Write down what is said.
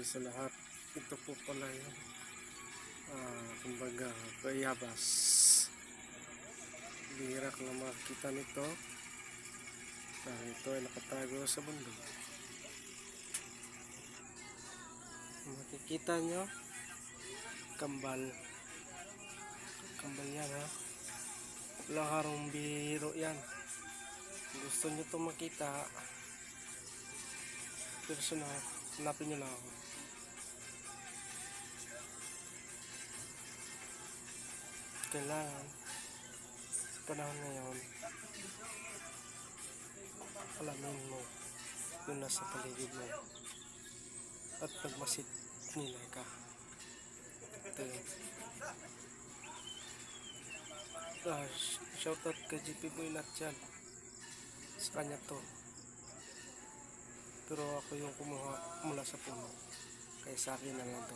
sa lahat. Ito po pala yung kumbaga bayabas. Bihira ka lang makikita nito dahil ito ay nakatago sa bundok. Makikita nyo kambal yan ha, walang harong biro yan. Gusto nyo itong makita personal, hanapin nyo lang ako. Kailangan sa panahon ngayon alamin mo yung nasa paligid mo at pagmasid nila ka. Ito yun. Shoutout kay GP Boy Latjan, sa kanya to, pero ako yung kumuha mula sa puno, kaya sa akin na lang to.